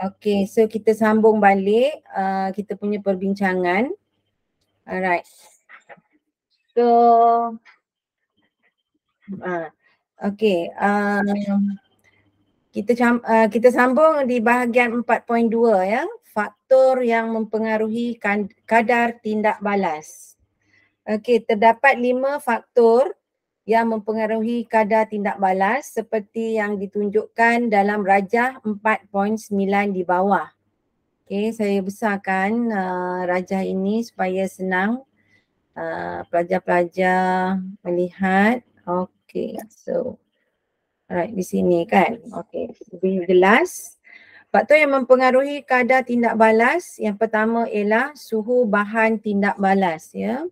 Okay, so kita sambung balik kita punya perbincangan. Alright. So, okay. Kita sambung di bahagian 4.2 ya. Faktor yang mempengaruhi kadar tindak balas. Okay, terdapat 5 faktor yang mempengaruhi kadar tindak balas seperti yang ditunjukkan dalam rajah 4.9 di bawah. Okay, saya besarkan rajah ini supaya senang pelajar-pelajar melihat. Okay, so alright, di sini kan. Okay, lebih jelas. Faktor yang mempengaruhi kadar tindak balas yang pertama ialah suhu bahan tindak balas ya.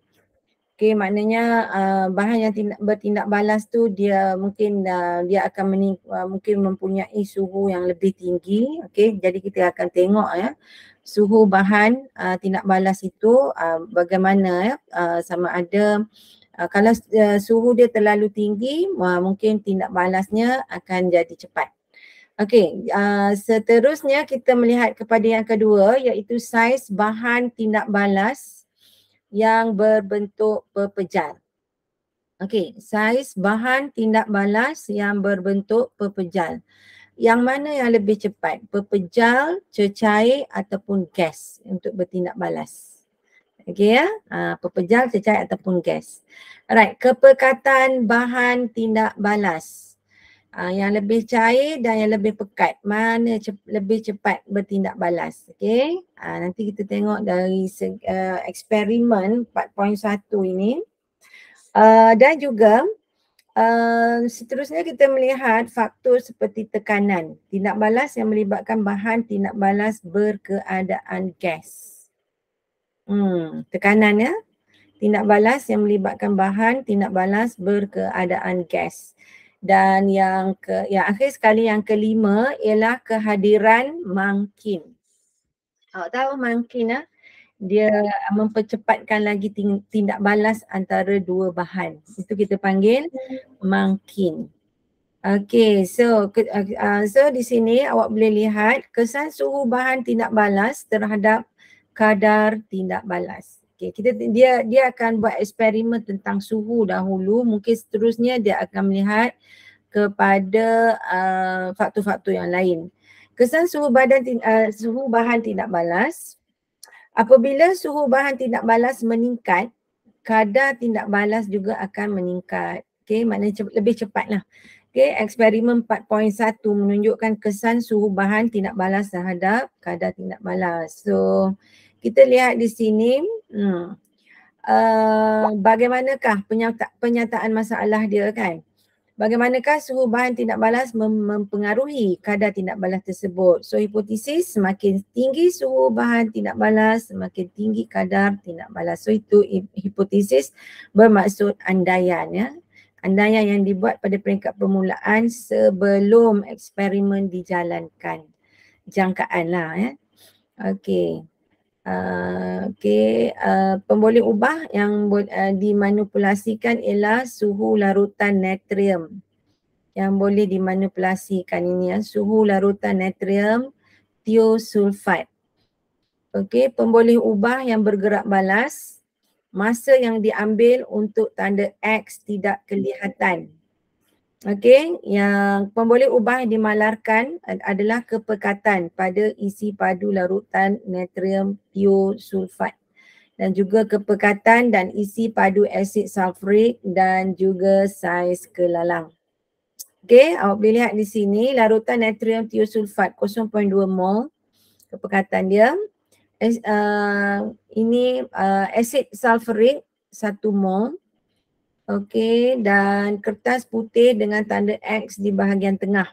Okay, maknanya bahan yang bertindak balas tu dia mungkin dia akan mungkin mempunyai suhu yang lebih tinggi. Okay, jadi kita akan tengok ya suhu bahan tindak balas itu bagaimana ya, sama ada kalau suhu dia terlalu tinggi mungkin tindak balasnya akan jadi cepat. Okey, seterusnya kita melihat kepada yang kedua iaitu saiz bahan tindak balas yang berbentuk pepejal. Okey, saiz bahan tindak balas yang berbentuk pepejal. Yang mana yang lebih cepat? Pepejal, cecair ataupun gas untuk bertindak balas. Okey ya, pepejal, cecair ataupun gas. Alright, kepekatan bahan tindak balas. Yang lebih cair dan yang lebih pekat, mana lebih cepat bertindak balas. Okay, nanti kita tengok dari eksperimen 4.1 ini. Dan juga seterusnya kita melihat faktor seperti tekanan. Tindak balas yang melibatkan bahan tindak balas berkeadaan gas. Tekanan ya. Tindak balas yang melibatkan bahan tindak balas berkeadaan gas. Dan yang akhir sekali yang kelima ialah kehadiran mangkin. Tahu mangkin dia mempercepatkan lagi tindak balas antara dua bahan. Itu kita panggil mangkin. Okay, so di sini awak boleh lihat kesan suhu bahan tindak balas terhadap kadar tindak balas. Okay, dia akan buat eksperimen tentang suhu dahulu, mungkin seterusnya dia akan melihat kepada faktor-faktor yang lain. Kesan suhu bahan tindak balas. Apabila suhu bahan tindak balas meningkat, kadar tindak balas juga akan meningkat. Okay, maknanya lebih cepatlah. Okay, eksperimen 4.1 menunjukkan kesan suhu bahan tindak balas terhadap kadar tindak balas. So, kita lihat di sini bagaimanakah penyataan masalah dia kan. Bagaimanakah suhu bahan tindak balas mempengaruhi kadar tindak balas tersebut. So, hipotesis semakin tinggi suhu bahan tindak balas, semakin tinggi kadar tindak balas. So, itu hipotesis bermaksud andaian ya. Andaian yang dibuat pada peringkat permulaan sebelum eksperimen dijalankan. Jangkaan lah ya. Okey. Pemboleh ubah yang dimanipulasikan ialah suhu larutan natrium. Yang boleh dimanipulasikan ini ya, suhu larutan natrium thiosulfat. Okey, pemboleh ubah yang bergerak balas. Masa yang diambil untuk tanda X tidak kelihatan. Okey, yang pemboleh ubah yang dimalarkan adalah kepekatan pada isi padu larutan natrium thiosulfat dan juga kepekatan dan isi padu asid sulfurik dan juga saiz kelalang. Okey, awak boleh lihat di sini larutan natrium thiosulfat 0.2 mol kepekatan dia. Ini asid sulfurik 1 mol. Okey, dan kertas putih dengan tanda X di bahagian tengah.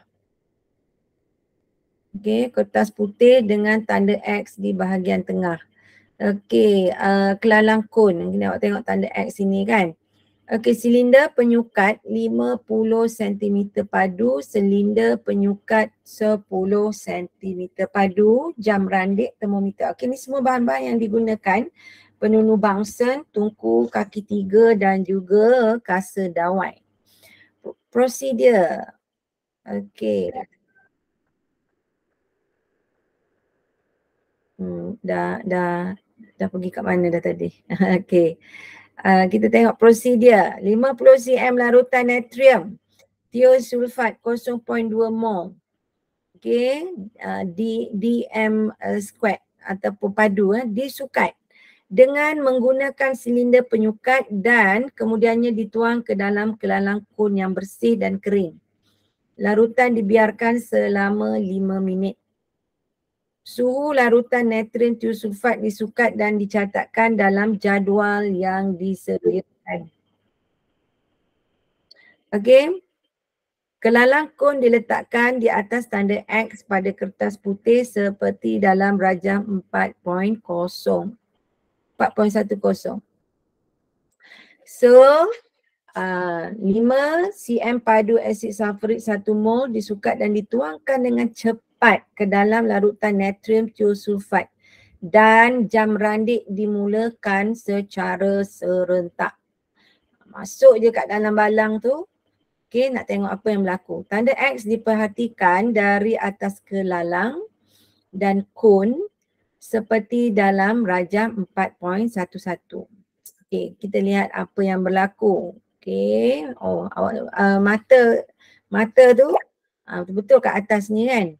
Okey, kertas putih dengan tanda X di bahagian tengah. Okey, kelalang kun. Awak tengok tanda X ini kan. Okey, silinder penyukat 50 cm padu, silinder penyukat 10 cm padu, jam randik, termometer. Okey, ni semua bahan-bahan yang digunakan. Penunu Bunsen, tungku kaki 3 dan juga kasa dawai. Prosedur. Okey. Dah pergi kat mana dah tadi. Okey. Kita tengok prosedur. 50 cm larutan natrium thiosulfat 0.2 mol. Okey, dm squared ataupun padu disukat dengan menggunakan silinder penyukat dan kemudiannya dituang ke dalam kelalang kun yang bersih dan kering. Larutan dibiarkan selama 5 minit. Suhu larutan natrium thiosulfat disukat dan dicatatkan dalam jadual yang disediakan. Okey. Kelalang kun diletakkan di atas tanda X pada kertas putih seperti dalam rajah 4.10. So, 5 cm padu asid sulfurik 1 mol disukat dan dituangkan dengan cepat ke dalam larutan natrium thiosulfat dan jam randik dimulakan secara serentak. Masuk je kat dalam balang tu. Okey, nak tengok apa yang berlaku. Tanda X diperhatikan dari atas ke lalang dan kun seperti dalam rajah 4.11. Okey, kita lihat apa yang berlaku. Okey, mata tu betul-betul kat atas ni kan.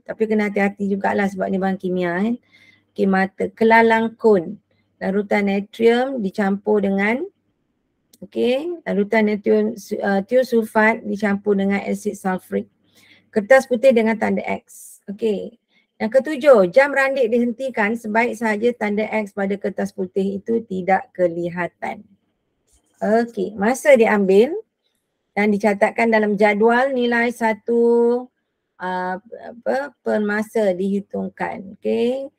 Tapi kena hati-hati jugalah sebab ni bahan kimia kan. Okey, mata kelalang kun. Larutan natrium dicampur dengan larutan natrium thiosulfat dicampur dengan asid sulfurik. Kertas putih dengan tanda X. Okey. Yang ketujuh, jam randik dihentikan sebaik sahaja tanda X pada kertas putih itu tidak kelihatan. Okey, masa diambil dan dicatatkan dalam jadual nilai satu per masa dihitungkan. Okey.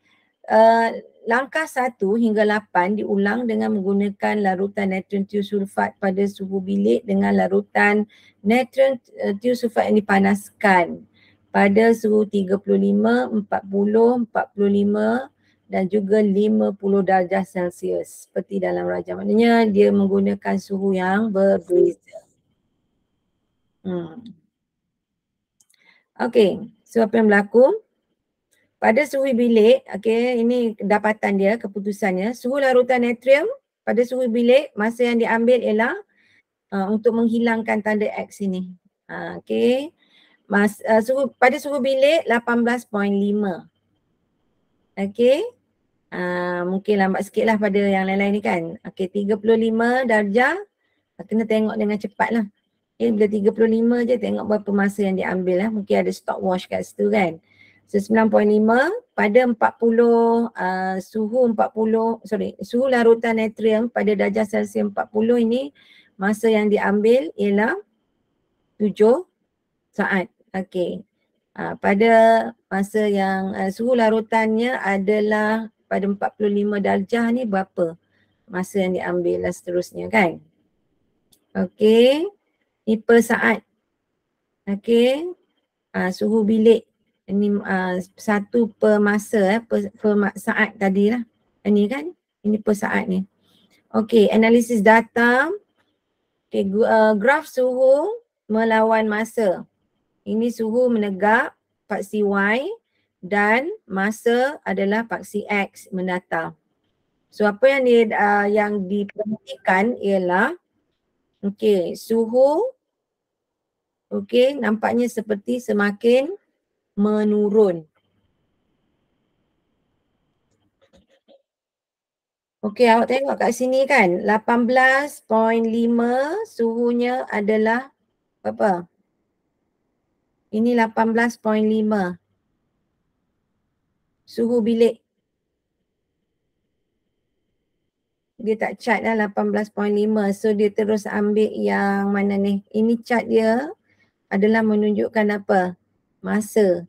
Langkah 1 hingga 8 diulang dengan menggunakan larutan natrium thiosulfat pada suhu bilik dengan larutan natrium thiosulfat yang dipanaskan pada suhu 35, 40, 45 dan juga 50 darjah Celsius seperti dalam rajah. Maknanya dia menggunakan suhu yang berbeza. Okey, so apa yang berlaku? Pada suhu bilik, ini dapatan dia, keputusannya. Suhu larutan natrium pada suhu bilik, masa yang diambil ialah untuk menghilangkan tanda X ini. Pada suhu bilik 18.5. Mungkin lambat sikit lah pada yang lain-lain ni kan. 35 darjah, kena tengok dengan cepat lah. Bila 35 je tengok berapa masa yang diambil lah. Mungkin ada stopwatch kat situ kan. So 9.5 pada 40 suhu larutan natrium pada darjah Celsius 40 ini masa yang diambil ialah 7 saat. Pada masa yang suhu larutannya adalah pada 45 darjah ni berapa masa yang diambil dan seterusnya kan. Ni per saat. Suhu bilik. Ini satu per masa per saat tadi lah. Ini kan, ini per saat ni. Analisis data. Graf suhu melawan masa. Ini suhu menegak paksi Y dan masa adalah paksi X mendatang. So apa yang diperhatikan ialah suhu nampaknya seperti semakin menurun. Awak tengok kat sini kan 18.5 suhunya adalah berapa? Ini 18.5 suhu bilik. Dia tak chart lah 18.5, so dia terus ambil yang mana ni. Ini chart dia adalah menunjukkan apa? Masa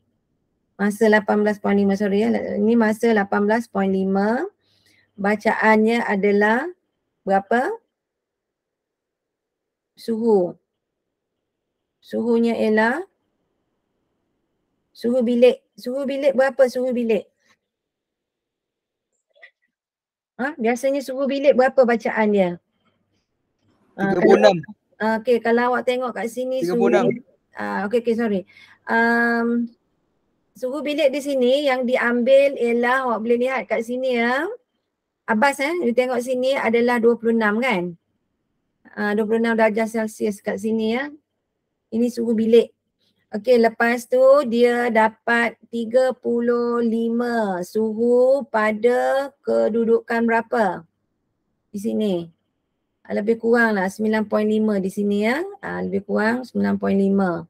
18.5, sorry ya. Ini masa 18.5. Bacaannya adalah berapa? Suhunya ialah suhu bilik. Suhu bilik berapa suhu bilik? Biasanya suhu bilik berapa bacaan dia? 36. Kalau awak tengok kat sini 36. sorry. Suhu bilik di sini yang diambil ialah, awak boleh lihat kat sini ya. Abbas you tengok sini adalah 26 kan. 26 darjah Celsius kat sini ya. Ini suhu bilik. Okey, lepas tu dia dapat 35 suhu pada kedudukan berapa? Di sini. Lebih kurang lah 9.5 di sini ya. Lebih kurang 9.5.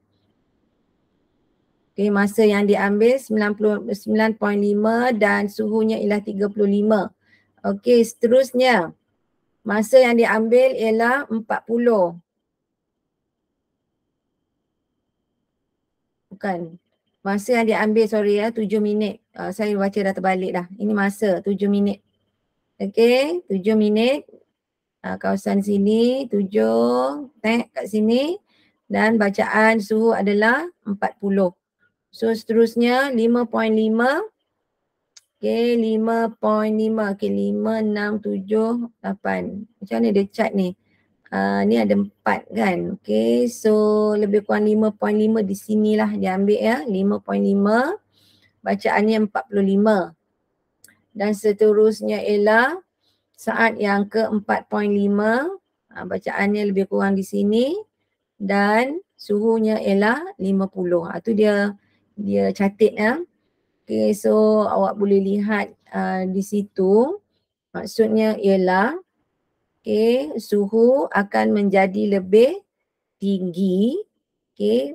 Okey, masa yang diambil 9.5 dan suhunya ialah 35. Okey, seterusnya. Masa yang diambil ialah 40. Bukan. Masa yang diambil, sorry ya, 7 minit. Saya baca dah terbalik dah. Ini masa 7 minit. Okey, 7 minit. Kawasan sini 7, tag kat sini. Dan bacaan suhu adalah 40. So seterusnya 5.5. Okey, 5.5. Okey, 5, 6, 7, 8. Macam mana dia chart ni? Ni ada 4 kan. Okey, so lebih kurang 5.5 di sinilah dia ambil ya. 5.5. Bacaannya 45. Dan seterusnya ialah saat yang ke 4.5. Bacaannya lebih kurang di sini. Dan suhunya ialah 50. Itu dia catat ya. Okay, so awak boleh lihat di situ. Maksudnya ialah suhu akan menjadi lebih tinggi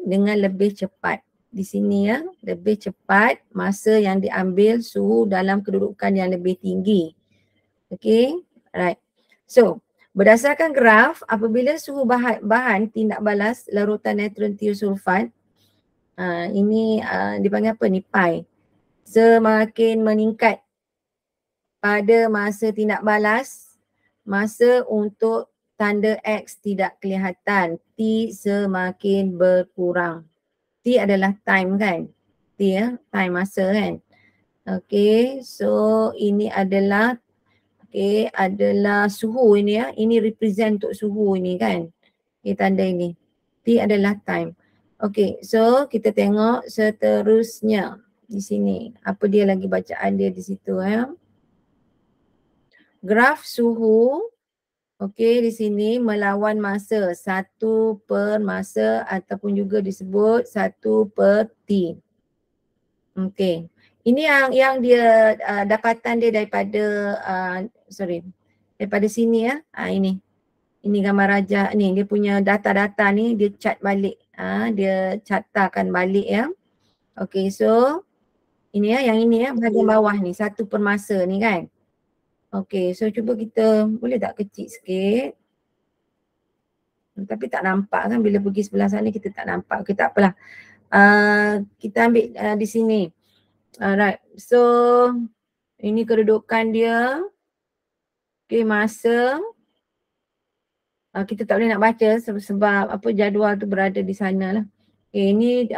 dengan lebih cepat. Di sini ya, lebih cepat masa yang diambil suhu dalam kedudukan yang lebih tinggi. Okay, alright. So, berdasarkan graf, apabila suhu bahan tindak balas larutan natron tiosulfat, ini dipanggil apa ni? Pi. Semakin meningkat pada masa tindak balas, masa untuk tanda X tidak kelihatan, T semakin berkurang. T adalah time kan? T ya, time masa kan? Okay, so ini adalah adalah suhu ini ya. Ini represent untuk suhu ini kan? Okay, tanda ini. T adalah time. Okay, so kita tengok seterusnya di sini. Apa dia lagi bacaan dia di situ ya. Graf suhu, okey, di sini melawan masa, 1 per masa ataupun juga disebut 1 per T. Okey. Ini yang dia dapatan dia daripada daripada sini ya. Ini. Ini gambar rajah ni, dia punya data-data ni dia chart balik. Dia catatkan balik ya. Okey, so ini ya, yang ini ya, bahagian bawah ni, 1 per masa ni kan. Okey, so cuba kita, boleh tak kecil sikit? Tapi tak nampak kan, bila pergi sebelah sana kita tak nampak. Okey, tak apalah. Kita ambil di sini. Alright, so ini kedudukan dia. Okey, masa. Kita tak boleh nak baca sebab apa jadual tu berada di sana lah. Okey, ini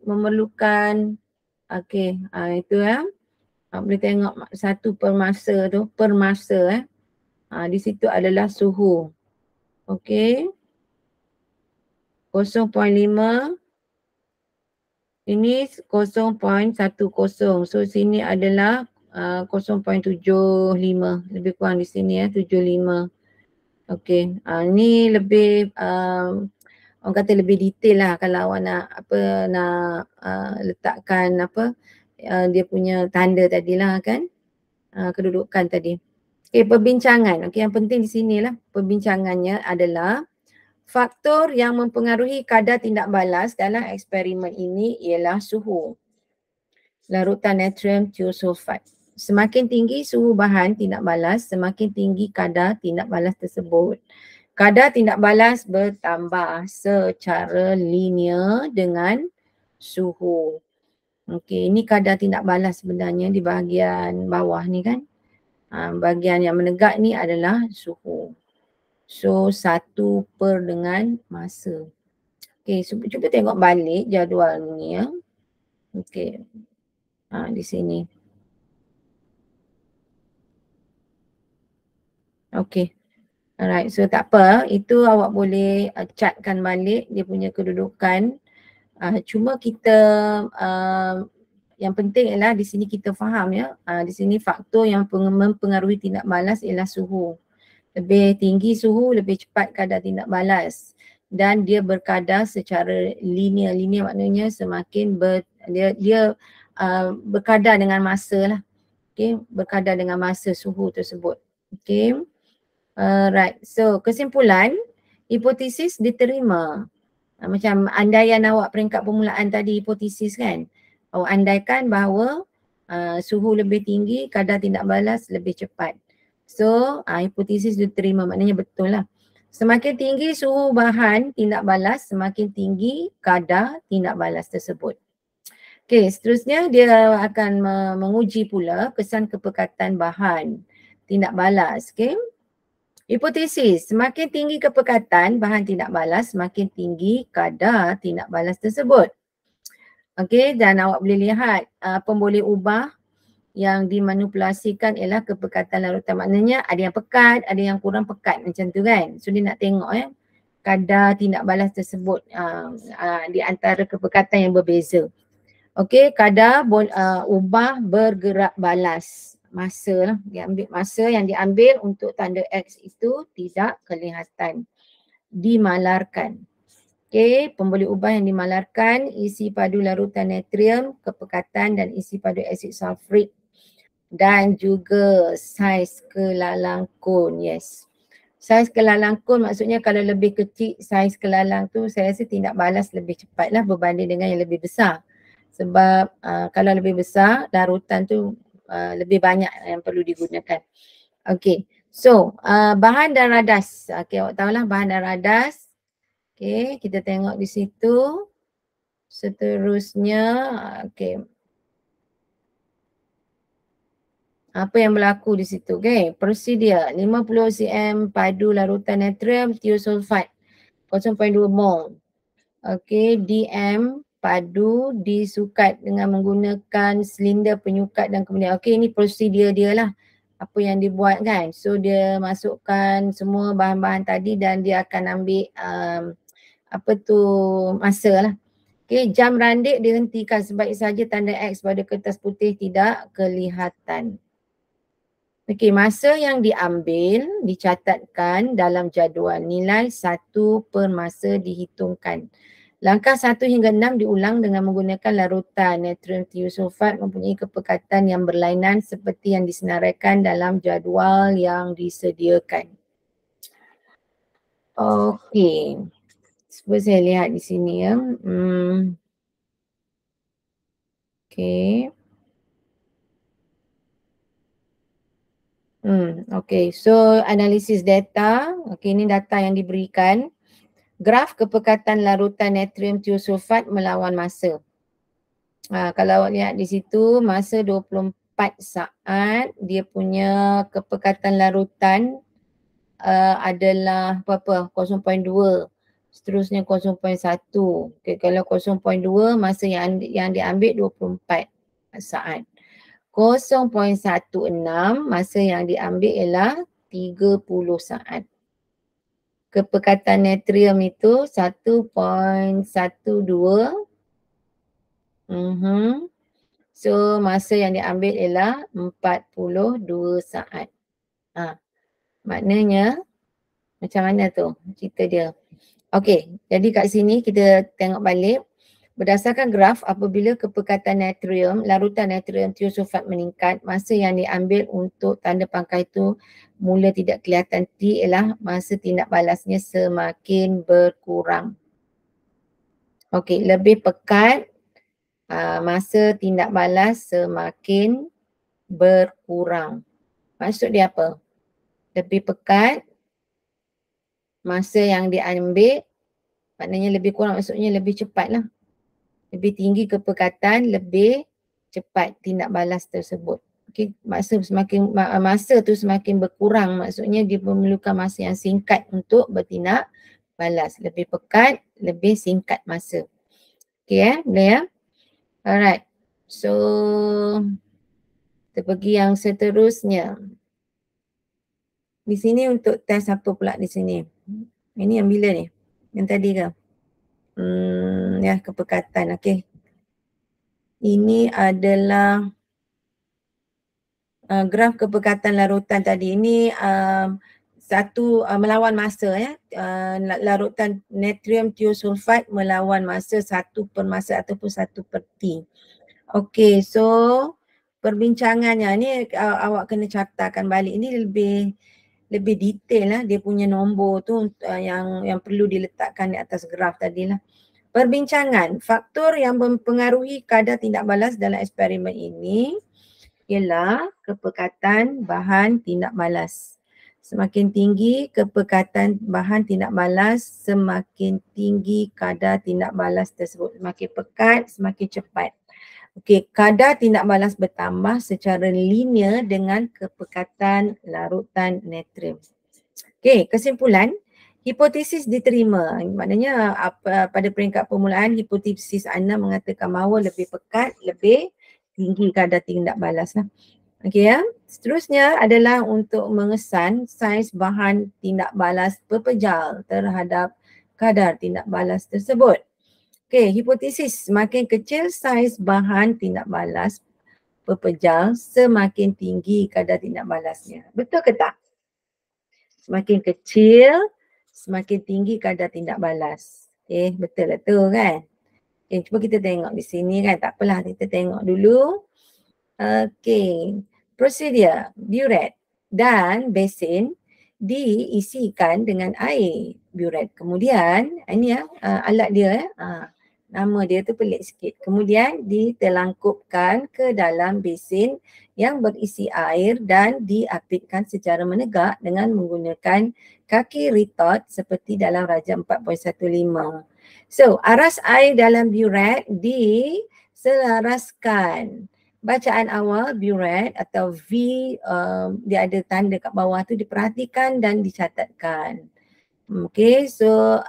memerlukan, okey, itu ya. Boleh tengok 1 per masa tu, per masa di situ adalah suhu. Okey. 0.5. Ini 0.10. So sini adalah 0.75. Lebih kurang di sini ya, 75. Okey. Ni lebih orang kata lebih detail lah kalau awak nak letakkan dia punya tanda tadilah kan. Kedudukan tadi. Okey, perbincangan. Okey, yang penting di sinilah perbincangannya adalah faktor yang mempengaruhi kadar tindak balas dalam eksperimen ini ialah suhu larutan natrium tiosulfat. Semakin tinggi suhu bahan tindak balas, semakin tinggi kadar tindak balas tersebut. Kadar tindak balas bertambah secara linear dengan suhu. Okey, ini kadar tindak balas sebenarnya di bahagian bawah ni kan. Bahagian yang menegak ni adalah suhu. So 1 per dengan masa. Okey, cuba tengok balik jadual ni ya. Okey. Di sini. Okey. Alright, so tak apa. Itu awak boleh chartkan balik dia punya kedudukan. Cuma kita yang penting ialah di sini kita faham ya, di sini faktor yang mempengaruhi tindak balas ialah suhu. Lebih tinggi suhu, lebih cepat kadar tindak balas. Dan dia berkadar secara linear. Linear maknanya semakin dia berkadar dengan masa lah. Okay, berkadar dengan masa suhu tersebut. Okay, right. So kesimpulan, hipotesis diterima. Macam andaian awak peringkat permulaan tadi hipotesis kan. Awak andaikan bahawa suhu lebih tinggi, kadar tindak balas lebih cepat. So hipotesis diterima, maknanya betul lah. Semakin tinggi suhu bahan tindak balas, semakin tinggi kadar tindak balas tersebut. Okey, seterusnya dia akan menguji pula kesan kepekatan bahan tindak balas. Okey. Hipotesis, semakin tinggi kepekatan bahan tindak balas, semakin tinggi kadar tindak balas tersebut. Okey, dan awak boleh lihat pemboleh ubah yang dimanipulasikan ialah kepekatan larutan. Maknanya ada yang pekat, ada yang kurang pekat macam tu kan. So dia nak tengok kadar tindak balas tersebut di antara kepekatan yang berbeza. Okey, kadar ubah bergerak balas. Masa lah, masa yang diambil untuk tanda X itu tidak kelihatan. Dimalarkan. Okey, pemboleh ubah yang dimalarkan, isi padu larutan natrium, kepekatan dan isi padu asid sulfurik. Dan juga saiz kelalang kon. Yes. Saiz kelalang kon maksudnya kalau lebih kecil saiz kelalang tu saya rasa tindak balas lebih cepat lah berbanding dengan yang lebih besar. Sebab kalau lebih besar larutan tu lebih banyak yang perlu digunakan. Okay. So bahan dan radas. Okay, awak tahulah bahan dan radas. Okay, kita tengok di situ. Seterusnya, okay. Apa yang berlaku di situ, okay. Prosedur 50 cm padu larutan natrium thiosulfat 0.2 mol. Okay, DM padu disukat dengan menggunakan silinder penyukat dan kemudian, okay, ini prosedur dia lah. Apa yang dibuat kan. So dia masukkan semua bahan-bahan tadi dan dia akan ambil masa lah. Okay, jam randik dihentikan sebaik saja tanda X pada kertas putih tidak kelihatan. Okey, masa yang diambil dicatatkan dalam jadual. Nilai 1 per masa dihitungkan. Langkah 1 hingga 6 diulang dengan menggunakan larutan natrium thiosulfat mempunyai kepekatan yang berlainan seperti yang disenaraikan dalam jadual yang disediakan. Okey. Cuba saya lihat di sini ya. Okey. Okay, so analisis data, okay, ini data yang diberikan. Graf kepekatan larutan natrium thiosulfat melawan masa. Kalau awak lihat di situ, masa 24 saat, dia punya kepekatan larutan adalah 0.2, seterusnya 0.1. Okay, kalau 0.2, masa yang diambil 24 saat. 0.16 masa yang diambil ialah 30 saat. Kepekatan natrium itu 1.12. So masa yang diambil ialah 42 saat. Maknanya macam mana tu cerita dia. Okey, jadi kat sini kita tengok balik. Berdasarkan graf, apabila kepekatan natrium, larutan natrium thiosulfat meningkat, masa yang diambil untuk tanda pangkal itu mula tidak kelihatan T ialah masa tindak balasnya semakin berkurang. Okey, lebih pekat, masa tindak balas semakin berkurang. Maksud dia apa? Lebih pekat, masa yang diambil, maknanya lebih kurang maksudnya lebih cepat lah. Lebih tinggi kepekatan, lebih cepat tindak balas tersebut. Okay, masa tu semakin berkurang, maksudnya dia memerlukan masa yang singkat untuk bertindak balas. Lebih pekat, lebih singkat masa. Okay boleh ya? Alright, so kita pergi yang seterusnya. Di sini untuk test apa pula di sini? Ini yang bila ni? Yang tadi ke? Ya, kepekatan, okay. Ini adalah graf kepekatan larutan tadi. Ini melawan masa ya. Larutan natrium thiosulfat melawan masa 1 per masa ataupun 1 per T. Okey, so perbincangannya ni awak kena catatkan balik. Ini lebih detail lah dia punya nombor tu yang perlu diletakkan di atas graf tadi lah. Perbincangan, faktor yang mempengaruhi kadar tindak balas dalam eksperimen ini ialah kepekatan bahan tindak balas. Semakin tinggi kepekatan bahan tindak balas, semakin tinggi kadar tindak balas tersebut. Semakin pekat, semakin cepat. Okey, kadar tindak balas bertambah secara linear dengan kepekatan larutan natrium. Okey, kesimpulan, hipotesis diterima. Maknanya pada peringkat permulaan hipotesis anda mengatakan bahawa lebih pekat, lebih tinggi kadar tindak balas lah. Okey ya. Seterusnya adalah untuk mengesan saiz bahan tindak balas pepejal terhadap kadar tindak balas tersebut. Okey, hipotesis semakin kecil saiz bahan tindak balas pepejal, semakin tinggi kadar tindak balasnya. Betul ke tak? Semakin kecil, semakin tinggi kadar tindak balas. Okey, betul lah tu kan? Okay, cuba kita tengok di sini kan. Tak apalah, kita tengok dulu. Okey, prosedur burette dan besin diisikan dengan air burette. Kemudian ini ya alat dia ya. Nama dia tu pelik sikit. Kemudian ditelangkupkan ke dalam besin yang berisi air dan diapitkan secara menegak dengan menggunakan kaki retort seperti dalam Raja 4.15. So, aras air dalam burette diselaraskan. Bacaan awal burette atau V dia ada tanda kat bawah tu diperhatikan dan dicatatkan. Okay, so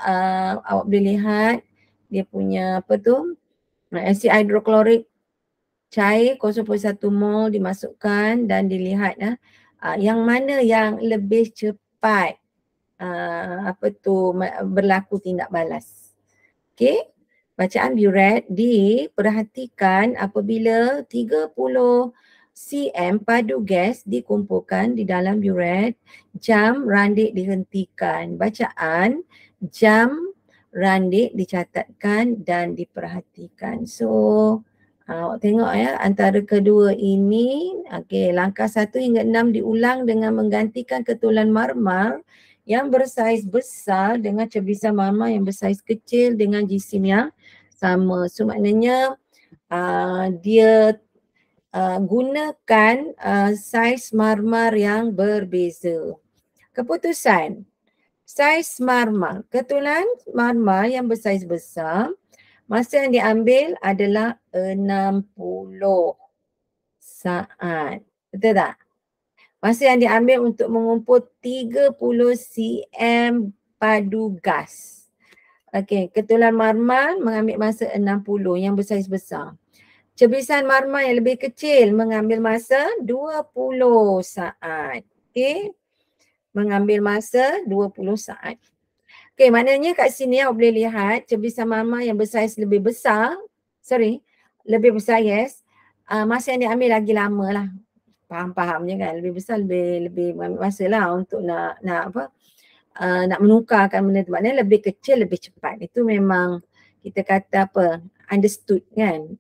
awak boleh lihat dia punya apa tu asid hidroklorik cair 0.1 mol dimasukkan dan dilihat yang mana yang lebih cepat berlaku tindak balas. Okay. Bacaan burette diperhatikan apabila 30 cm padu gas dikumpulkan di dalam burette, jam randik dihentikan. Bacaan jam randik dicatatkan dan diperhatikan. So, awak tengok ya antara kedua ini, okey, langkah 1 hingga 6 diulang dengan menggantikan ketulan marmar yang bersaiz besar dengan cebisan marmar yang bersaiz kecil dengan jisim yang sama. So maknanya dia gunakan saiz marmar yang berbeza. Keputusan, saiz marmar, ketulan marmar yang bersaiz besar, masa yang diambil adalah 60 saat. Betul tak? Masa yang diambil untuk mengumpul 30 cm padu gas. Okey, ketulan marmar mengambil masa 60 yang bersaiz besar. Cebisan marmar yang lebih kecil mengambil masa 20 saat. Okey. Mengambil masa 20 saat. Okey, maknanya kat sini awak boleh lihat cebisan marmar yang bersaiz lebih besar, lebih besar yes. Masa yang diambil lagi lama lah. Faham je kan, lebih besar lebih masa lah untuk nak menukarkan benda tu. Maknanya lebih kecil lebih cepat. Itu memang kita kata understood kan,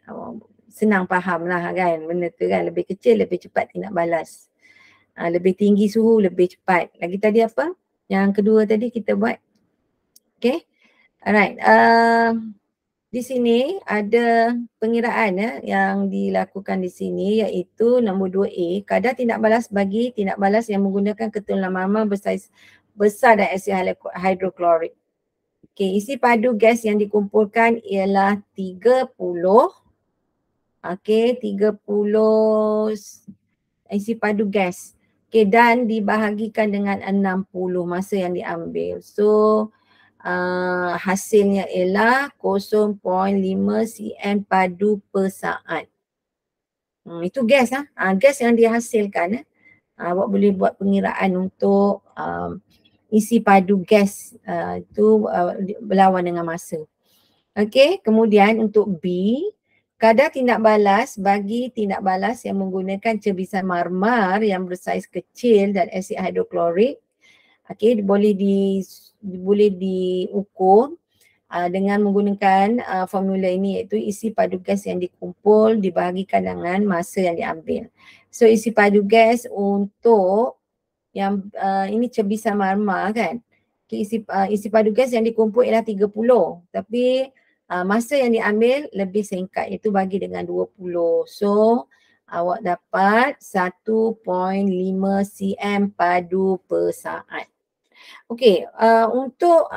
senang faham lah kan benda tu kan, lebih kecil lebih cepat tindak balas. Lebih tinggi suhu lebih cepat. Lagi tadi apa? Yang kedua tadi kita buat. Okay, alright. Di sini ada pengiraan yang dilakukan di sini iaitu nombor 2A, kadar tindak balas bagi tindak balas yang menggunakan ketulan marmar bersaiz besar dan asid hidroklorik. Okey, isi padu gas yang dikumpulkan ialah 30. Okey, 30 isi padu gas. Okey, dan dibahagikan dengan 60 masa yang diambil. So hasilnya ialah 0.5 cm padu per saat. Itu gas gas yang dihasilkan. Awak boleh buat pengiraan untuk isi padu gas itu berlawan dengan masa. Okey, kemudian untuk B, kadar tindak balas bagi tindak balas yang menggunakan cebisan marmar yang bersaiz kecil dan asid hidroklorik, okey, boleh diukur dengan menggunakan formula ini, iaitu isi padu gas yang dikumpul dibahagikan dengan masa yang diambil. So isi padu gas untuk yang ini cebisan marmar kan. Okay, isi padu gas yang dikumpul ialah 30, tapi masa yang diambil lebih singkat, iaitu bagi dengan 20. So awak dapat 1.5 cm padu per saat. Okey, untuk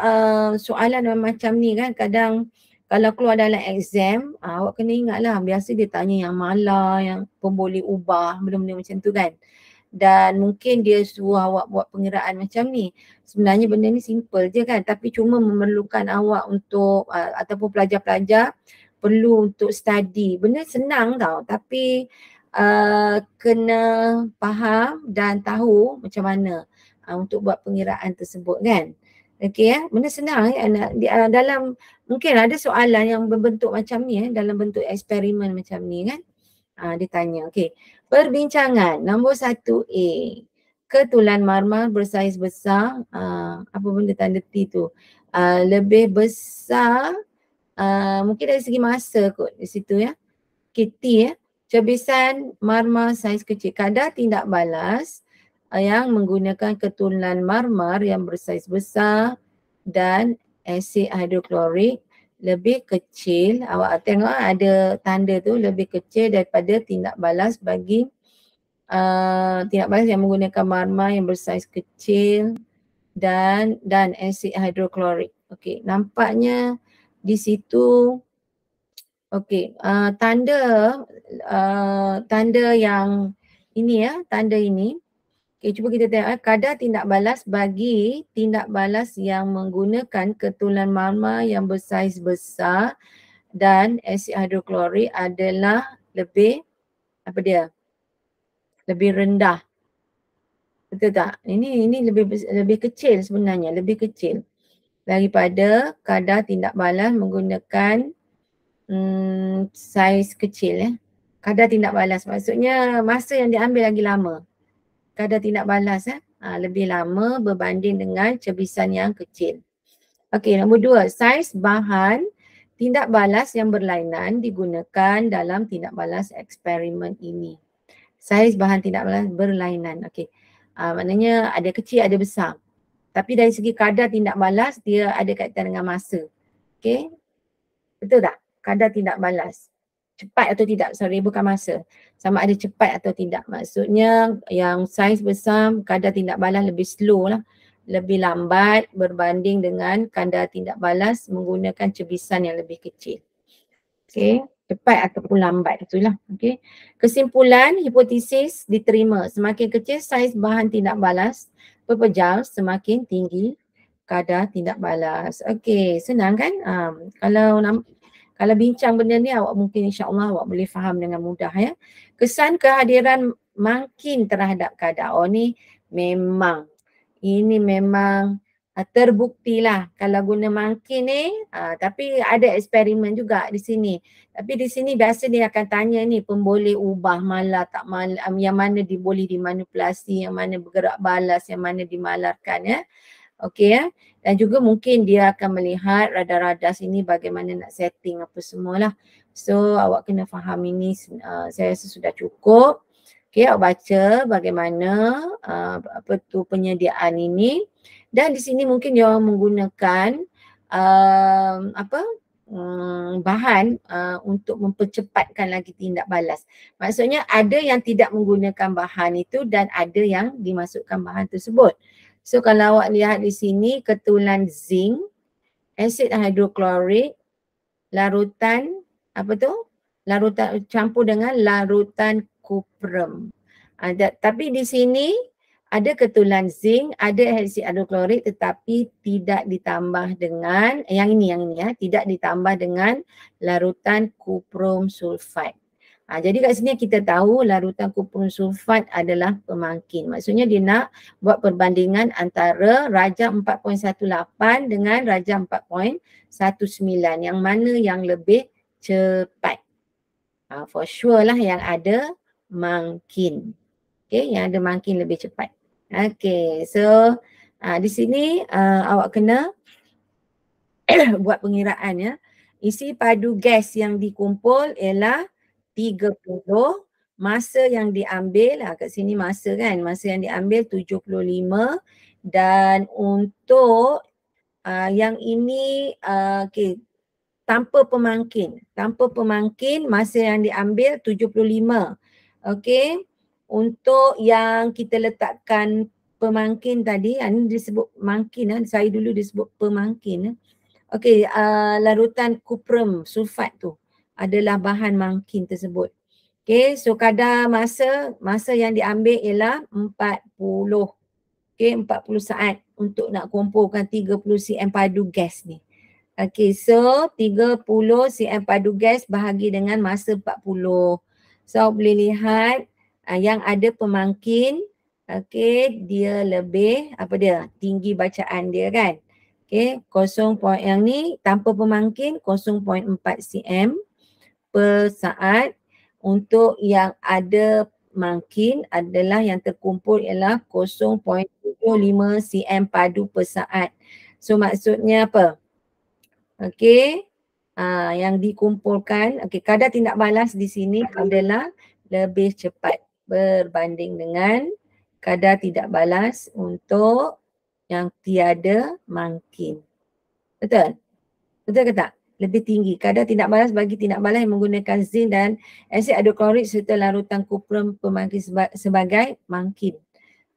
soalan macam ni kan kadang kalau keluar dalam exam, awak kena ingatlah biasa dia tanya yang malar, yang pemboleh ubah, benda-benda macam tu kan. Dan mungkin dia suruh awak buat pengiraan macam ni. Sebenarnya benda ni simple je kan, tapi cuma memerlukan awak untuk ataupun pelajar-pelajar perlu untuk study. Benda senang tau, tapi kena faham dan tahu macam mana untuk buat pengiraan tersebut kan. Okey ya, benda senang dalam mungkin ada soalan yang berbentuk macam ni dalam bentuk eksperimen macam ni kan. Dia tanya, okey. Perbincangan nombor 1A. Ketulan marmar bersaiz besar, apa benda tanda T tu? Lebih besar, mungkin dari segi masa kot di situ ya. Okay, T ya. Cebisan marmar saiz kecil. Kadar tindak balas yang menggunakan ketulan marmar yang bersaiz besar dan asid hidroklorik lebih kecil. Awak tengok ada tanda tu, lebih kecil daripada tindak balas bagi tindak balas yang menggunakan marmar yang bersaiz kecil dan asid hidroklorik. Okey, nampaknya di situ okey, tanda yang ini ya, tanda ini. Okey, cuba kita tengok kadar tindak balas bagi tindak balas yang menggunakan ketulan marmar yang bersaiz besar dan asid hidroklorik adalah lebih lebih rendah. Betul tak? Ini lebih kecil sebenarnya, lebih kecil daripada kadar tindak balas menggunakan saiz kecil ya. Kadar tindak balas maksudnya masa yang diambil lagi lama. Kadar tindak balas lebih lama berbanding dengan cebisan yang kecil. Okey, nombor 2, saiz bahan tindak balas yang berlainan digunakan dalam tindak balas eksperimen ini. Saiz bahan tindak balas berlainan. Okey. Maknanya ada kecil ada besar. Tapi dari segi kadar tindak balas dia ada kaitan dengan masa. Okey. Betul tak? Kadar tindak balas. Cepat atau tidak, bukan masa. Sama ada cepat atau tidak. Maksudnya yang saiz besar kadar tindak balas lebih slow lah. Lebih lambat berbanding dengan kadar tindak balas menggunakan cebisan yang lebih kecil. Okey, cepat ataupun lambat itulah. Okey. Kesimpulan hipotesis diterima. Semakin kecil saiz bahan tindak balas per jam, semakin tinggi kadar tindak balas. Okey, senang kan? Kalau bincang benda ni awak mungkin insya-Allah awak boleh faham dengan mudah ya. Kesan kehadiran makin terhadap kadar. Ini memang terbuktilah kalau guna makin ni, tapi ada eksperimen juga di sini. Tapi di sini biasa dia akan tanya ni pemboleh ubah malar tak malar, yang mana boleh dimanipulasi, yang mana bergerak balas, yang mana dimalarkan ya. Okey ya. Dan juga mungkin dia akan melihat radar-radar sini bagaimana nak setting apa semualah. So awak kena faham ini, saya rasa sudah cukup. Okey, awak baca bagaimana penyediaan ini. Dan di sini mungkin dia orang menggunakan bahan untuk mempercepatkan lagi tindak balas. Maksudnya ada yang tidak menggunakan bahan itu dan ada yang dimasukkan bahan tersebut. So kalau awak lihat di sini ketulan zinc, asid hidroklorik, larutan larutan campur dengan larutan kuprum. Tapi di sini ada ketulan zinc, ada asid hidroklorik tetapi tidak ditambah dengan yang ini ya, tidak ditambah dengan larutan kuprum sulfat. Jadi kat sini kita tahu larutan kuprum sulfat adalah pemangkin. Maksudnya dia nak buat perbandingan antara rajah 4.18 dengan rajah 4.19 yang mana yang lebih cepat. For sure lah yang ada mangkin. Okay, yang ada mangkin lebih cepat. Okay, so di sini awak kena buat pengiraan ya. Isi padu gas yang dikumpul ialah 30, masa yang diambil, kat sini masa kan, masa yang diambil 75 dan untuk yang ini okay, tanpa pemangkin masa yang diambil 75. Okey, untuk yang kita letakkan pemangkin tadi, ini disebut mangkin, saya dulu disebut pemangkin. Okey, larutan kuprum sulfat tu adalah bahan mangkin tersebut. Okey, so kadar masa yang diambil ialah 40. Okey, 40 saat untuk nak kumpulkan 30 cm padu gas ni. Okey, so 30 cm padu gas bahagi dengan masa 40. So boleh lihat yang ada pemangkin, okey, dia lebih tinggi bacaan dia kan. Okey, yang ni tanpa pemangkin 0.4 cm per saat. Untuk yang ada mangkin adalah yang terkumpul ialah 0.75 cm padu per saat. So maksudnya apa? Okey, yang dikumpulkan, okey, kadar tindak balas di sini adalah lebih cepat berbanding dengan kadar tidak balas untuk yang tiada mangkin. Betul? Betul ke tak? Lebih tinggi. Kadar tindak balas bagi tindak balas yang menggunakan zinc dan asid hidroklorik serta larutan kuprum pemangkin sebagai mangkin.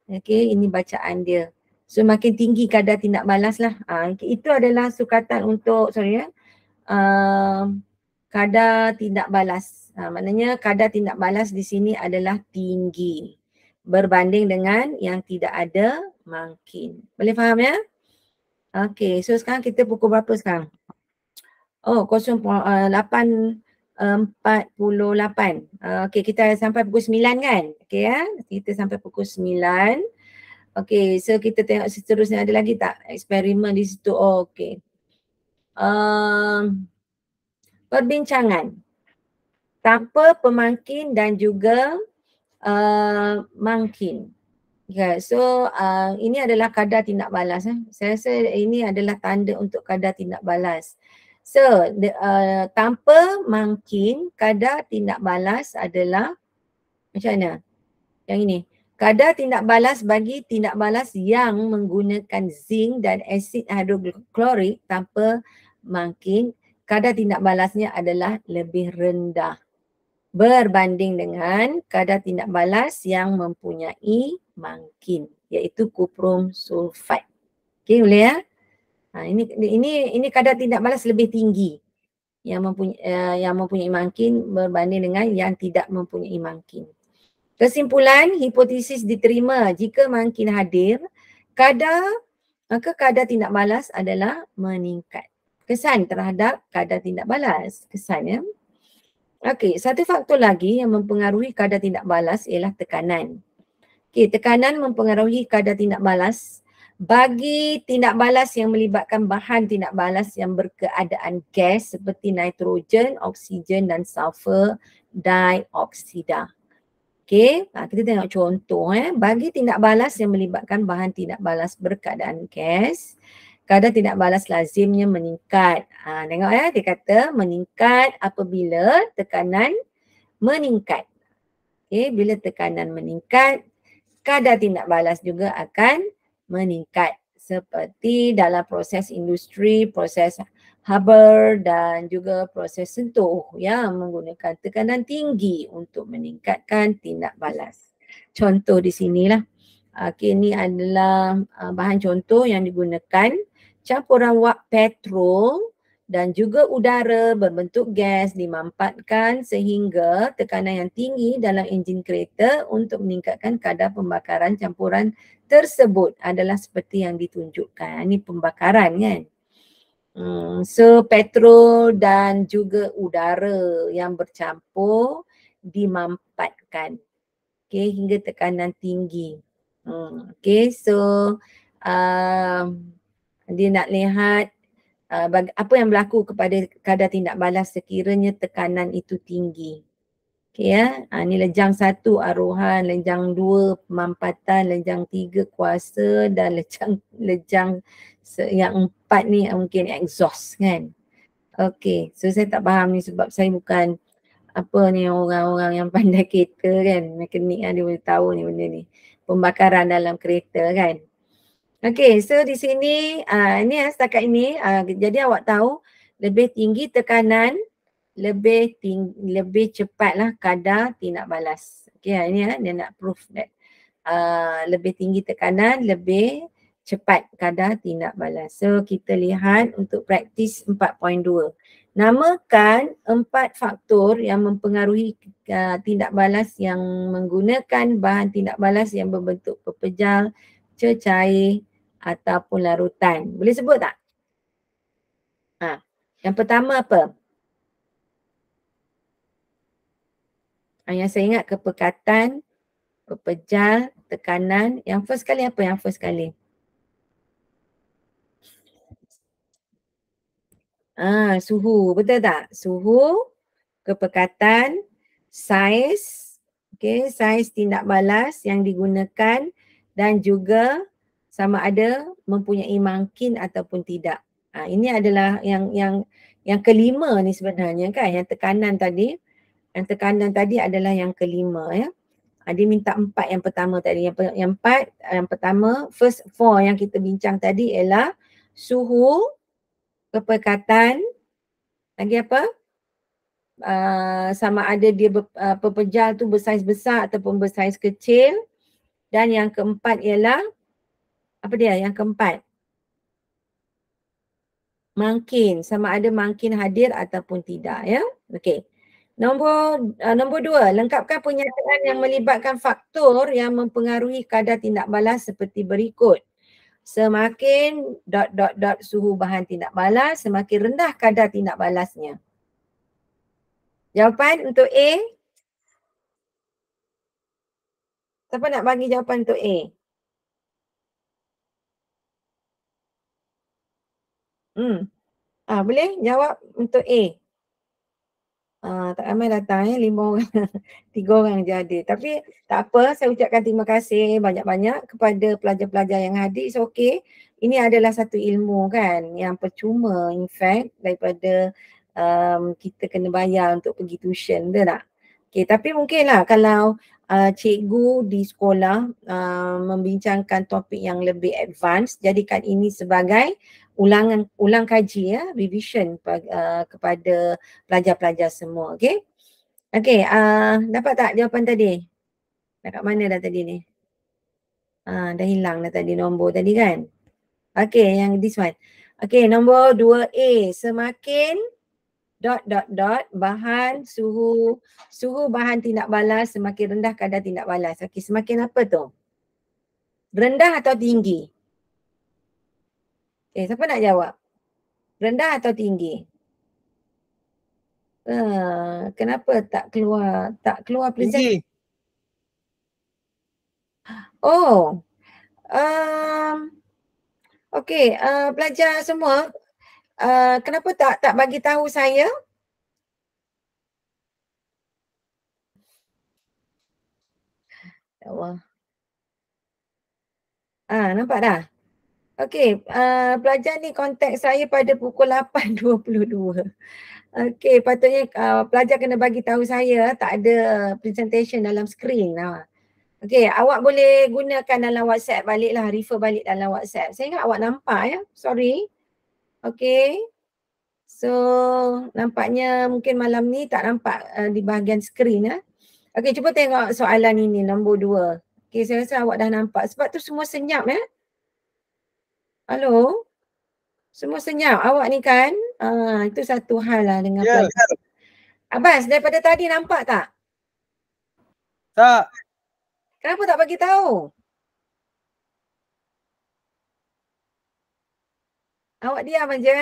Okey, ini bacaan dia. So makin tinggi kadar tindak balas lah. Itu adalah sukatan untuk, kadar tindak balas. Maknanya kadar tindak balas di sini adalah tinggi berbanding dengan yang tidak ada mangkin. Boleh faham ya? Okey, so sekarang kita pukul berapa sekarang? Oh, 8.48. Okey, kita sampai pukul 9 kan? Okey ya, kita sampai pukul 9. Okey, so kita tengok seterusnya ada lagi tak eksperimen di situ? Oh, okey. Perbincangan tanpa pemangkin dan juga mangkin. Okay, so ini adalah kadar tindak balas. Saya rasa ini adalah tanda untuk kadar tindak balas. So tanpa mangkin, kadar tindak balas adalah macam mana? Yang ini. Kadar tindak balas bagi tindak balas yang menggunakan zinc dan asid hidroklorik tanpa mangkin, kadar tindak balasnya adalah lebih rendah berbanding dengan kadar tindak balas yang mempunyai mangkin, iaitu kuprum sulfat. Okey, boleh ya? Ini kadar tindak balas lebih tinggi yang mempunyai mangkin berbanding dengan yang tidak mempunyai mangkin. Kesimpulan, hipotesis diterima jika mangkin hadir, maka kadar tindak balas adalah meningkat. Kesan terhadap kadar tindak balas, kesan ya. Okey, satu faktor lagi yang mempengaruhi kadar tindak balas ialah tekanan. Okey, tekanan mempengaruhi kadar tindak balas. Bagi tindak balas yang melibatkan bahan tindak balas yang berkeadaan gas seperti nitrogen, oksigen dan sulfur dioksida. Okey, kita tengok contoh. Bagi tindak balas yang melibatkan bahan tindak balas berkeadaan gas, kadar tindak balas lazimnya meningkat. Tengok ya, dia kata meningkat apabila tekanan meningkat. Okay, bila tekanan meningkat, kadar tindak balas juga akan meningkat. Seperti dalam proses industri, proses Haber dan juga proses sentuh yang menggunakan tekanan tinggi untuk meningkatkan tindak balas. Contoh di sinilah. Okay, ini adalah bahan contoh yang digunakan. Campuran wak petrol dan juga udara berbentuk gas dimampatkan sehingga tekanan yang tinggi dalam enjin kereta untuk meningkatkan kadar pembakaran campuran tersebut adalah seperti yang ditunjukkan. Ini pembakaran kan. So petrol dan juga udara yang bercampur dimampatkan hingga tekanan tinggi. Okay, so dia nak lihat apa yang berlaku kepada kadar tindak balas sekiranya tekanan itu tinggi. Okay ya, ni lejang 1 arohan, lejang 2 pemampatan, lejang 3 kuasa dan lejang yang 4 ni mungkin exhaust kan. Okay, so saya tak faham ni sebab saya bukan apa ni orang-orang yang pandai kereta kan, mekanik kan, dia boleh tahu ni benda ni. Pembakaran dalam kereta kan. Okay, so di sini ni setakat ini, jadi awak tahu lebih tinggi tekanan, lebih cepatlah kadar tindak balas. Okay, ini dia nak proof that lebih tinggi tekanan, lebih cepat kadar tindak balas. So kita lihat untuk praktis 4.2. Namakan 4 faktor yang mempengaruhi tindak balas yang menggunakan bahan tindak balas yang berbentuk pepejal, cecair ataupun larutan. Boleh sebut tak? Yang pertama apa? Yang saya ingat kepekatan, pepejal, tekanan. Yang first kali apa yang first kali? Suhu, betul tak? Suhu, kepekatan, saiz, saiz tindak balas yang digunakan dan juga sama ada mempunyai mangkin ataupun tidak. Ini adalah yang kelima ni sebenarnya kan, yang tekanan tadi. Yang tekanan tadi adalah yang kelima ya. Dia minta 4 yang pertama tadi. Yang pertama, first 4 yang kita bincang tadi ialah suhu, kepekatan, lagi apa? Sama ada dia pepejal tu bersaiz besar ataupun bersaiz kecil. Dan yang keempat ialah, apa dia yang keempat? Mangkin, sama ada mangkin hadir ataupun tidak ya. Okey. Nombor 2, lengkapkan pernyataan yang melibatkan faktor yang mempengaruhi kadar tindak balas seperti berikut. Semakin ... suhu bahan tindak balas, semakin rendah kadar tindak balasnya. Jawapan untuk A. Siapa nak bagi jawapan untuk A? Boleh jawab untuk A. Tak ramai datang 5 orang. 3 orang je ada. Tapi tak apa, saya ucapkan terima kasih banyak-banyak kepada pelajar-pelajar yang hadir. So okay, ini adalah satu ilmu kan yang percuma in fact daripada kita kena bayar untuk pergi tuition, betul tak? Okay, tapi mungkinlah kalau cikgu di sekolah membincangkan topik yang lebih advance, jadikan ini sebagai ulang kaji ya, revision kepada pelajar-pelajar semua, okey? Okey, dapat tak jawapan tadi? Dekat mana dah tadi ni? Dah hilang dah tadi nombor tadi kan? Okey, yang this one. Okey, nombor 2A, semakin ... bahan suhu bahan tindak balas semakin rendah kadar tindak balas. Okey, semakin apa tu? Rendah atau tinggi? Siapa nak jawab? Rendah atau tinggi? Kenapa tak keluar present? Tinggi. Okey, pelajar semua, kenapa tak bagi tahu saya? Ya Allah. Nampak dah? Okey, pelajar ni kontak saya pada pukul 8.22. Okey, patutnya pelajar kena bagi tahu saya tak ada presentation dalam skrin. Okey, awak boleh gunakan dalam WhatsApp baliklah, refer balik dalam WhatsApp. Saya ingat awak nampak ya, sorry. Okey. So, nampaknya mungkin malam ni tak nampak di bahagian skrin ya. Okey, cuba tengok soalan ini nombor 2. Okey, saya rasa awak dah nampak. Sebab tu semua senyap ya. Halo? Semua senyap. Awak ni kan, itu satu hal lah dengan pelajar. Abbas, daripada tadi nampak tak? Tak. Kenapa tak bagi tahu? Awak diam aja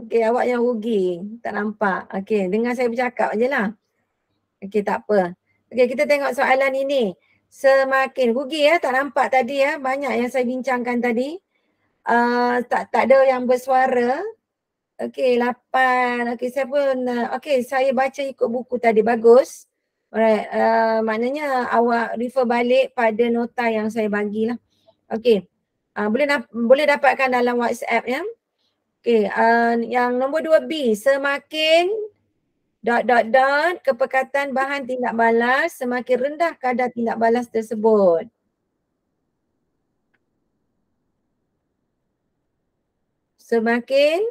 okey, awak yang rugi. Tak nampak. Okey, dengar saya bercakap je lah. Okey, tak apa. Okey, kita tengok soalan ini. Semakin rugi ya, tak nampak tadi ya. Banyak yang saya bincangkan tadi. Tak ada yang bersuara. Okey, 8. Okey, saya pun saya baca ikut buku tadi, bagus. Alright, maknanya awak refer balik pada nota yang saya bagilah. Okey. Boleh dapatkan dalam WhatsApp ya. Okey, yang nombor 2B, semakin kepekatan bahan tindak balas, semakin rendah kadar tindak balas tersebut. Semakin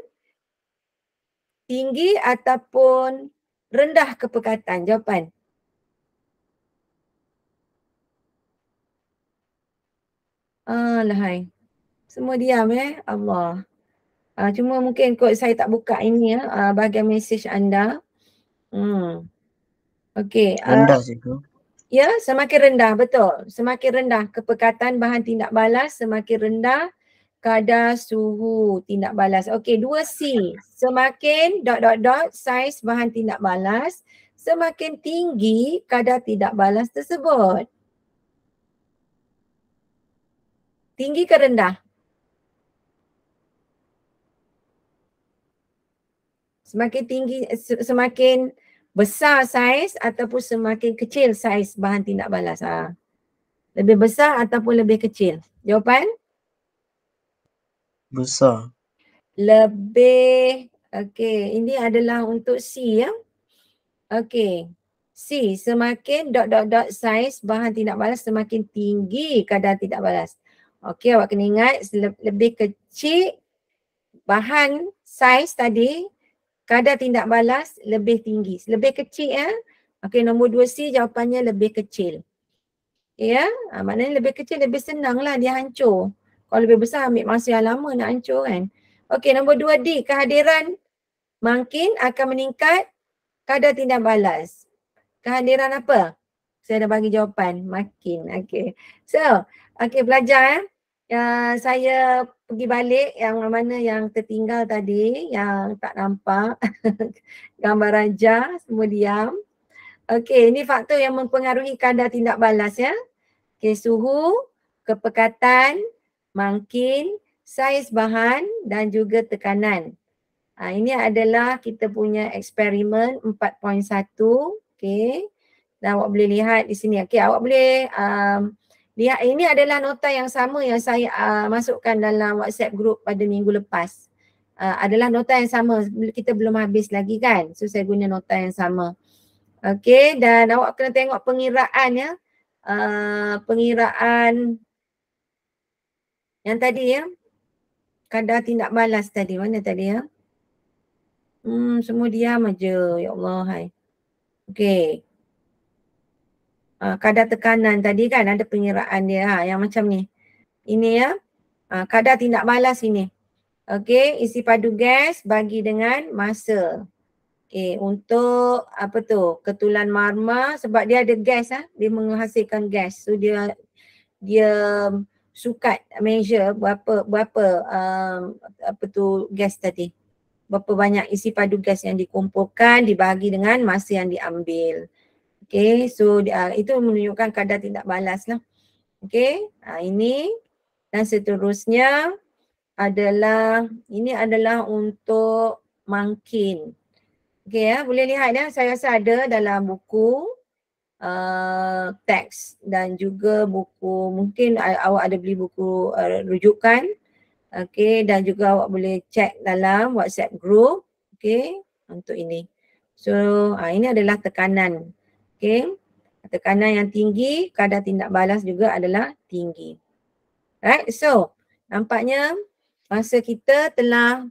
tinggi ataupun rendah kepekatan? Jawapan. Lahai. Semua diam Allah. Cuma mungkin kot saya tak buka ini ya, bahagian mesej anda. Okey. Rendah cikgu. Ya, semakin rendah, betul. Semakin rendah kepekatan bahan tindak balas, semakin rendah kadar suhu tindak balas. Okey, 2C. Semakin saiz bahan tindak balas, semakin tinggi kadar tindak balas tersebut. Tinggi ke rendah? Semakin tinggi, semakin besar saiz ataupun semakin kecil saiz bahan tindak balas? Lebih besar ataupun lebih kecil? Jawapan? Besar. Lebih, okey, ini adalah untuk C ya. Okey, C, semakin saiz bahan tindak balas semakin tinggi kadar tindak balas. Okey, awak kena ingat lebih kecil bahan saiz tadi, kadar tindak balas lebih tinggi. Lebih kecil ya. Okey, nombor 2C jawapannya lebih kecil. Ya, maknanya lebih kecil lebih senang lah dia hancur. Kalau lebih besar ambil masa yang lama nak hancur kan. Okey, nombor 2D, kehadiran makin akan meningkat kadar tindak balas. Kehadiran apa? Saya dah bagi jawapan, makin. Okey. So, okey belajar saya pergi balik yang mana yang tertinggal tadi, yang tak nampak gambar raja, semua diam. Okey, ini faktor yang mempengaruhi kadar tindak balas ya. Okey, suhu, kepekatan, makin, saiz bahan dan juga tekanan. Ini adalah kita punya eksperimen 4.1. Okey. Dan awak boleh lihat di sini. Okey, awak boleh lihat ini adalah nota yang sama yang saya masukkan dalam WhatsApp group pada minggu lepas. Adalah nota yang sama. Kita belum habis lagi kan. So saya guna nota yang sama. Okey, dan awak kena tengok pengiraan ya. Pengiraan yang tadi ya. Kadar tindak balas tadi. Mana tadi ya? Semua diam aja. Ya Allah. Hai. Okey. Kadar tekanan tadi kan ada pengiraan dia yang macam ni. Ini ya. Kadar tindak balas ini. Okey, isi padu gas bagi dengan masa. Okey, untuk apa tu? Ketulan marma sebab dia ada gas dia menghasilkan gas. So dia sukat measure berapa apa tu gas tadi. Berapa banyak isi padu gas yang dikumpulkan dibagi dengan masa yang diambil. Okay, so itu menunjukkan kadar tindak balas lah. Okay, ini dan seterusnya ini adalah untuk makin. Okay ya, boleh lihat ya, saya rasa ada dalam buku teks dan juga buku, mungkin awak ada beli buku rujukan. Okay, dan juga awak boleh cek dalam WhatsApp group. Okay, untuk ini. So, ini adalah tekanan. Okay, tekanan yang tinggi, kadar tindak balas juga adalah tinggi. Right, so nampaknya masa kita telah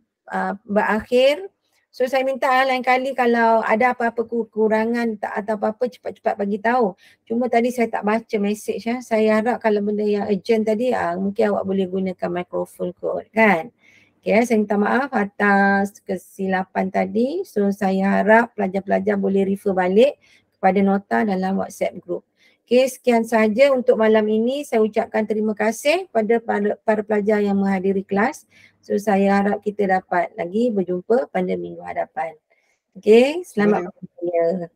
berakhir. So saya minta lain kali kalau ada apa-apa kekurangan atau apa-apa cepat-cepat bagi tahu. Cuma tadi saya tak baca mesej ya. Saya harap kalau benda yang urgent tadi mungkin awak boleh gunakan mikrofon kot kan. Okay, saya minta maaf atas kesilapan tadi. So saya harap pelajar-pelajar boleh refer balik kepada nota dalam WhatsApp group. Okay, sekian sahaja untuk malam ini. Saya ucapkan terima kasih pada para pelajar yang menghadiri kelas. So saya harap kita dapat lagi berjumpa pada minggu hadapan. Okay, selamat berjaya.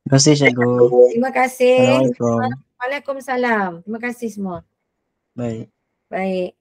Terima kasih cikgu. Terima kasih. Assalamualaikum. Waalaikumsalam. Terima kasih semua. Baik. Baik.